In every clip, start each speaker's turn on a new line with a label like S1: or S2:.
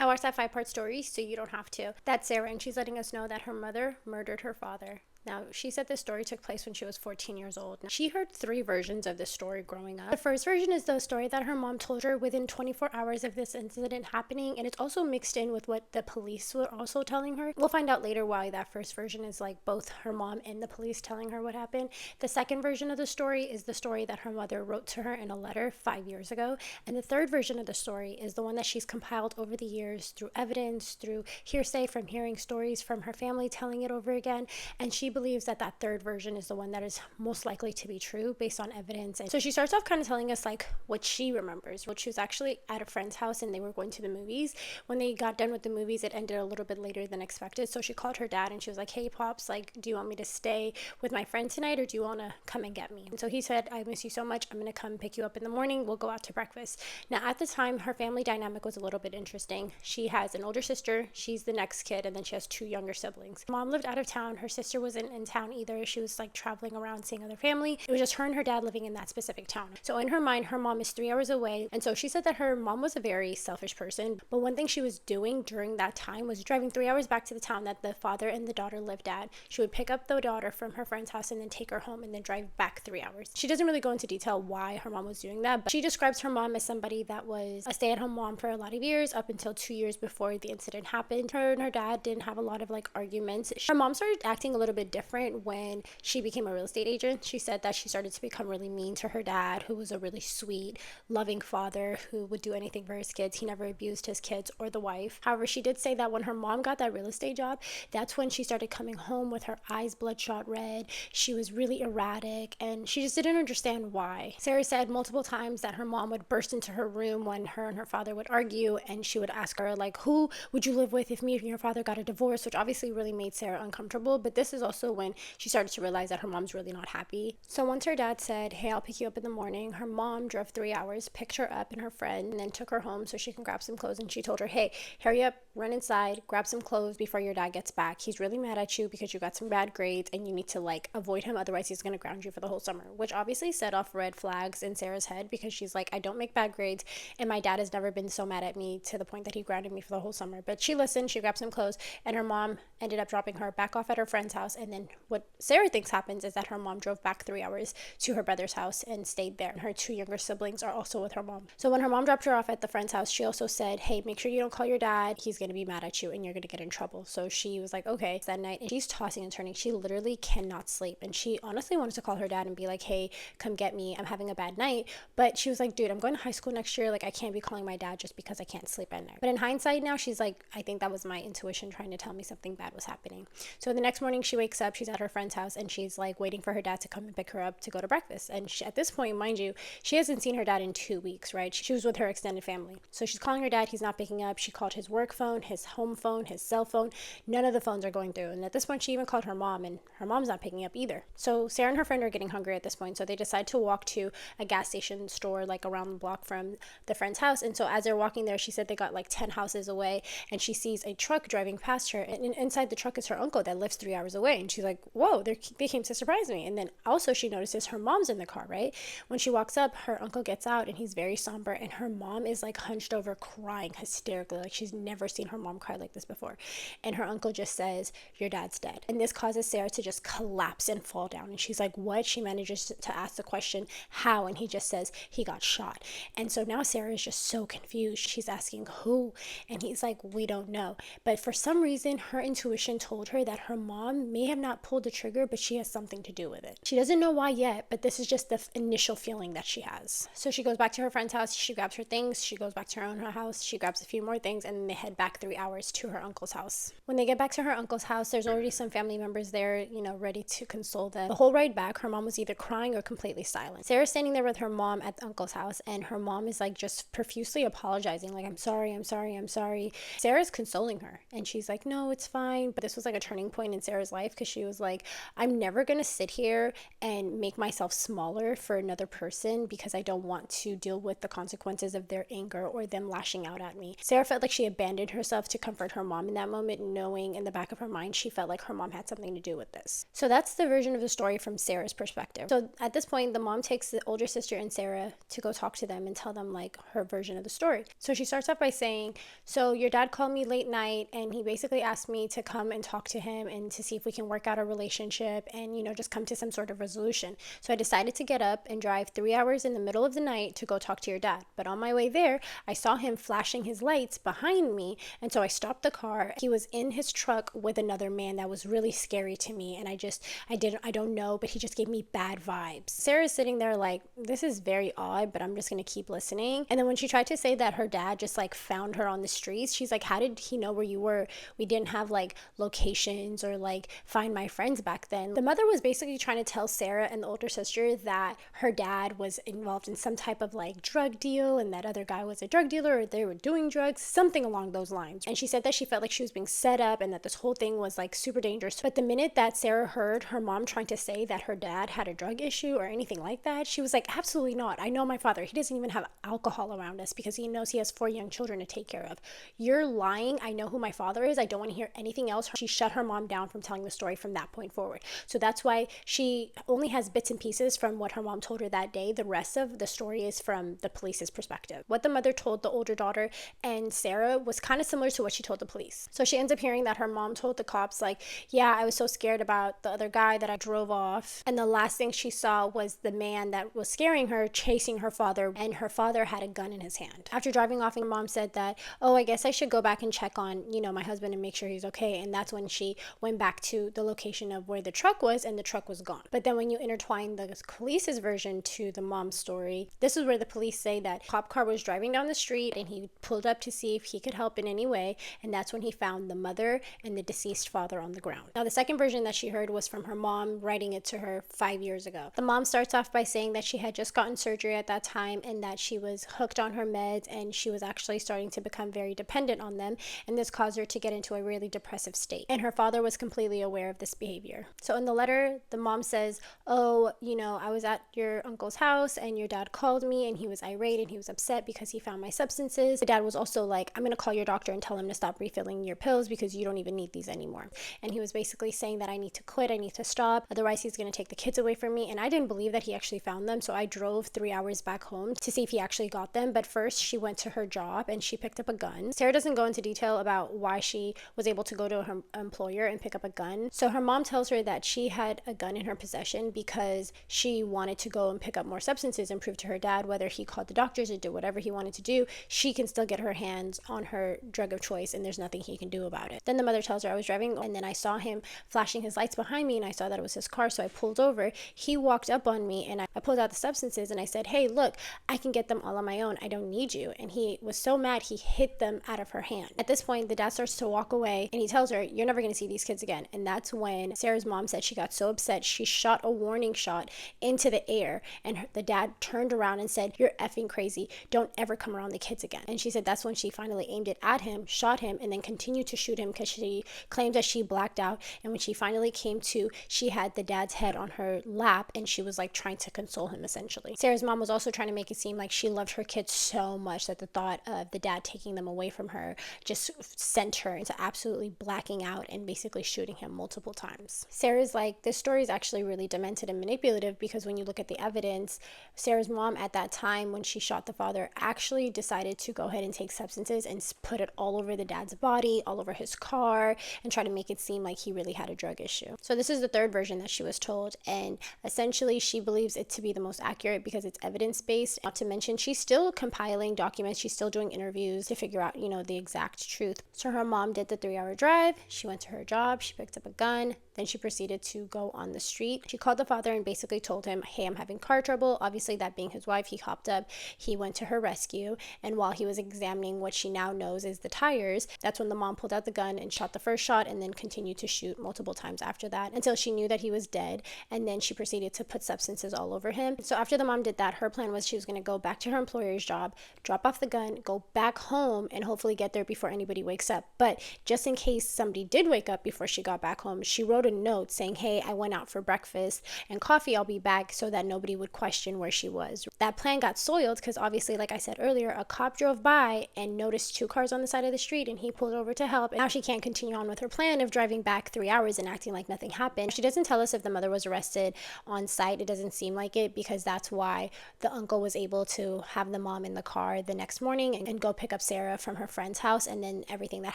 S1: I watched that 5-part story so you don't have to. That's Sarah, and she's letting us know that her mother murdered her father. Now, she said this story took place when she was 14 years old. Now, she heard 3 versions of this story growing up. The first version is the story that her mom told her within 24 hours of this incident happening, and it's also mixed in with what the police were also telling her. We'll find out later why that first version is like both her mom and the police telling her what happened. The second version of the story is the story that her mother wrote to her in a letter 5 years ago. And the third version of the story is the one that she's compiled over the years through evidence, through hearsay from hearing stories from her family telling it over again. And she believes that that third version is the one that is most likely to be true based on evidence. And so she starts off kind of telling us like what she remembers. Well, she was actually at a friend's house and they were going to the movies. When they got done with the movies, it ended a little bit later than expected. So she called her dad and she was like, hey Pops, like, do you want me to stay with my friend tonight or do you want to come and get me? And so he said, I miss you so much. I'm going to come pick you up in the morning. We'll go out to breakfast. Now at the time, her family dynamic was a little bit interesting. She has an older sister. She's the next kid. And then she has 2 younger siblings. Mom lived out of town. Her sister wasn't in town either. She was like traveling around seeing other family. It was just her and her dad living in that specific town. So in her mind, her mom is 3 hours away. And so she said that her mom was a very selfish person. But one thing she was doing during that time was driving 3 hours back to the town that the father and the daughter lived at. She would pick up the daughter from her friend's house and then take her home and then drive back 3 hours. She doesn't really go into detail why her mom was doing that, but she describes her mom as somebody that was a stay-at-home mom for a lot of years up until 2 years before the incident happened. Her and her dad didn't have a lot of like arguments. Her mom started acting a little bit different when she became a real estate agent. She said that she started to become really mean to her dad, who was a really sweet, loving father who would do anything for his kids. He never abused his kids or the wife. However, she did say that when her mom got that real estate job, that's when she started coming home with her eyes bloodshot red. She was really erratic and she just didn't understand why. Sarah said multiple times that her mom would burst into her room when her and her father would argue and she would ask her like, who would you live with if me and your father got a divorce, which obviously really made Sarah uncomfortable. But this is also when she started to realize that her mom's really not happy. So once her dad said, hey, I'll pick you up in the morning, her mom drove 3 hours, picked her up and her friend, and then took her home so she can grab some clothes. And she told her, hey, hurry up, run inside, grab some clothes before your dad gets back. He's really mad at you because you got some bad grades and you need to like avoid him, otherwise he's going to ground you for the whole summer, which obviously set off red flags in Sarah's head because she's like, I don't make bad grades and my dad has never been so mad at me to the point that he grounded me for the whole summer. But she listened, she grabbed some clothes, and her mom ended up dropping her back off at her friend's house. And then what Sarah thinks happens is that her mom drove back 3 hours to her brother's house and stayed there, and her 2 younger siblings are also with her mom. So when her mom dropped her off at the friend's house, she also said, hey, make sure you don't call your dad, he's going to be mad at you and you're going to get in trouble. So she was like, okay. That night, and she's tossing and turning, she literally cannot sleep, and she honestly wanted to call her dad and be like, hey, come get me, I'm having a bad night. But she was like, dude, I'm going to high school next year, like I can't be calling my dad just because I can't sleep at night. But in hindsight now, she's like, I think that was my intuition trying to tell me something bad was happening. So the next morning she wakes up, she's at her friend's house, and she's like waiting for her dad to come and pick her up to go to breakfast. And she, at this point, mind you, she hasn't seen her dad in 2 weeks, right? She was with her extended family. So she's calling her dad, he's not picking up. She called his work phone, his home phone, his cell phone. None of the phones are going through. And at this point, she even called her mom, and her mom's not picking up either. So Sarah and her friend are getting hungry at this point. So they decide to walk to a gas station store like around the block from the friend's house. And so as they're walking there, she said they got like 10 houses away, and she sees a truck driving past her, and inside the truck is her uncle that lives 3 hours away. And she's like, whoa, they came to surprise me. And then also she notices her mom's in the car, right? When she walks up, her uncle gets out and he's very somber, and her mom is like hunched over crying hysterically, like she's never seen her mom cry like this before. And her uncle just says, your dad's dead. And this causes Sarah to just collapse and fall down, and she's like, what? She manages to ask the question, how? And he just says, he got shot. And so now Sarah is just so confused. She's asking who, and he's like, we don't know. But for some reason, her intuition told her that her mom may have not pulled the trigger, but she has something to do with it. She doesn't know why yet, but this is just the initial feeling that she has. So she goes back to her friend's house, she grabs her things, she goes back to her own house, she grabs a few more things, and then they head back 3 hours to her uncle's house. When they get back to her uncle's house, there's already some family members there, you know, ready to console them. The whole ride back, her mom was either crying or completely silent. Sarah's standing there with her mom at the uncle's house, and her mom is like just profusely apologizing, like, I'm sorry, I'm sorry, I'm sorry. Sarah's consoling her, and she's like, no, it's fine. But this was like a turning point in Sarah's life because she was like, I'm never going to sit here and make myself smaller for another person because I don't want to deal with the consequences of their anger or them lashing out at me. Sarah felt like she abandoned herself to comfort her mom in that moment, knowing in the back of her mind she felt like her mom had something to do with this. So that's the version of the story from Sarah's perspective. So at this point, the mom takes the older sister and Sarah to go talk to them and tell them like her version of the story. So she starts off by saying, so your dad called me late night and he basically asked me to come and talk to him and to see if we can work out a relationship and, you know, just come to some sort of resolution. So I decided to get up and drive 3 hours in the middle of the night to go talk to your dad. But on my way there, I saw him flashing his lights behind me. And so I stopped the car. He was in his truck with another man that was really scary to me. And I don't know, but he just gave me bad vibes. Sarah's sitting there like, this is very odd, but I'm just going to keep listening. And then when she tried to say that her dad just like found her on the streets, she's like, how did he know where you were? We didn't have like locations or like find my friends back then. The mother was basically trying to tell Sarah and the older sister that her dad was involved in some type of like drug deal and that other guy was a drug dealer or they were doing drugs, something along those lines. And she said that she felt like she was being set up and that this whole thing was like super dangerous. But the minute that Sarah heard her mom trying to say that her dad had a drug issue or anything like that, she was like, absolutely not. I know my father. He doesn't even have alcohol around us because he knows he has 4 young children to take care of. You're lying. I know who my father is. I don't want to hear anything else. She shut her mom down from telling the story from that point forward. So that's why she only has bits and pieces from what her mom told her that day. The rest of the story is from the police's perspective. What the mother told the older daughter and Sarah was kind of similar to what she told the police. So she ends up hearing that her mom told the cops like, yeah, I was so scared about the other guy that I drove off. And the last thing she saw was the man that was scaring her chasing her father, and her father had a gun in his hand. After driving off, her mom said that, oh, I guess I should go back and check on, you know, my husband and make sure he's okay. And that's when she went back to the location of where the truck was, and the truck was gone. But then when you intertwine the police's version to the mom's story, this is where the police say that a cop car was driving down the street and he pulled up to see if he could help in any way, and that's when he found the mother and the deceased father on the ground. Now, the second version that she heard was from her mom writing it to her 5 years ago. The mom starts off by saying that she had just gotten surgery at that time and that she was hooked on her meds and she was actually starting to become very dependent on them, and this caused her to get into a really depressive state. And her father was completely aware of this behavior. So in the letter, the mom says, oh, you know, I was at your uncle's house and your dad called me and he was irate and he was upset because he found my substances. The dad was also like, I'm going to call your doctor and tell him to stop refilling your pills because you don't even need these anymore. And he was basically saying that I need to quit, I need to stop, otherwise he's going to take the kids away from me. And I didn't believe that he actually found them, so I drove 3 hours back home to see if he actually got them. But first she went to her job and she picked up a gun. Sarah doesn't go into detail about why she was able to go to her employer and pick up a gun. So her mom tells her that she had a gun in her possession because she wanted to go and pick up more substances and prove to her dad, whether he called the doctors or did whatever he wanted to do, she can still get her hands on her drug of choice and there's nothing he can do about it. Then the mother tells her, I was driving and then I saw him flashing his lights behind me and I saw that it was his car, so I pulled over. He walked up on me and I pulled out the substances and I said, hey, look, I can get them all on my own. I don't need you. And he was so mad he hit them out of her hand. At this point, the dad starts to walk away and he tells her, you're never going to see these kids again. And that's when Sarah's mom said she got so upset she shot a warning shot into the air, and the dad turned around and said, you're effing crazy. Don't ever come around the kids again. And she said that's when she finally aimed it at him, shot him, and then continued to shoot him because she claimed that she blacked out. And when she finally came to, she had the dad's head on her lap and she was like trying to console him essentially. Sarah's mom was also trying to make it seem like she loved her kids so much that the thought of the dad taking them away from her just sent her into absolutely blacking out and basically shooting him multiple times. Sarah's like, this story is actually really demented and manipulative because when you look at the evidence, Sarah's mom at that time when she shot the father actually decided to go ahead and take substances and put it all over the dad's body, all over his car, and try to make it seem like he really had a drug issue. So this is the third version that she was told, and essentially she believes it to be the most accurate because it's evidence-based. Not to mention she's still compiling documents, she's still doing interviews to figure out, the exact truth. So her mom did the 3-hour drive, she went to her job, she picked up a gun, then she proceeded to go on the street. She called the father and basically told him, hey, I'm having car trouble. Obviously, that being his wife, he hopped up, he went to her rescue, and while he was examining what she now knows is the tires, that's when the mom pulled out the gun and shot the first shot and then continued to shoot multiple times after that until she knew that he was dead, and then she proceeded to put substances all over him. So after the mom did that, her plan was she was going to go back to her employer's job, drop off the gun, go back home, and hopefully get there before anybody wakes up. But just in case somebody did wake up before she got back home, she wrote wrote a note saying, hey, I went out for breakfast and coffee, I'll be back, so that nobody would question where she was. That plan got soiled because obviously, like I said earlier, a cop drove by and noticed 2 cars on the side of the street, and he pulled over to help. And now she can't continue on with her plan of driving back 3 hours and acting like nothing happened. She doesn't tell us if the mother was arrested on site. It doesn't seem like it, because that's why the uncle was able to have the mom in the car the next morning and go pick up Sarah from her friend's house, and then everything that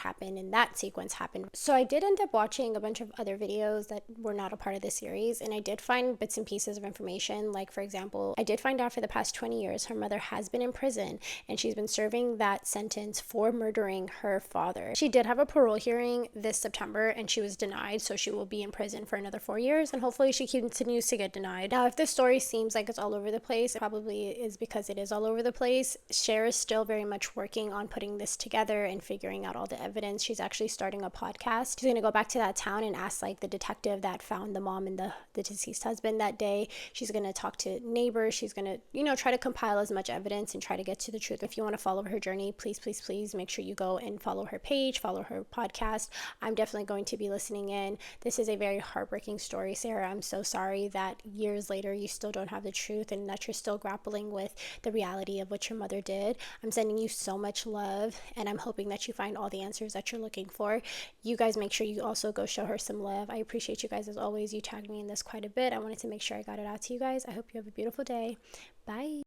S1: happened in that sequence happened. So I did end up watching a bunch of other videos that were not a part of the series, and I did find bits and pieces of information. Like, for example, I did find out for the past 20 years her mother has been in prison, and she's been serving that sentence for murdering her father. She did have a parole hearing this September, and she was denied, so she will be in prison for another 4 years, and hopefully she continues to get denied. Now, if this story seems like it's all over the place, it probably is because it is all over the place. Cher is still very much working on putting this together and figuring out all the evidence. She's actually starting a podcast. She's going to go back to that town and ask like the detective that found the mom and the deceased husband that day. She's going to talk to neighbors. She's going to, try to compile as much evidence and try to get to the truth. If you want to follow her journey, please, please, please make sure you go and follow her page, follow her podcast. I'm definitely going to be listening in. This is a very heartbreaking story, Sarah. I'm so sorry that years later you still don't have the truth and that you're still grappling with the reality of what your mother did. I'm sending you so much love, and I'm hoping that you find all the answers that you're looking for. You guys make sure you also go show her some love. I appreciate you guys as always. You tagged me in this quite a bit. I wanted to make sure I got it out to you guys. I hope you have a beautiful day. Bye.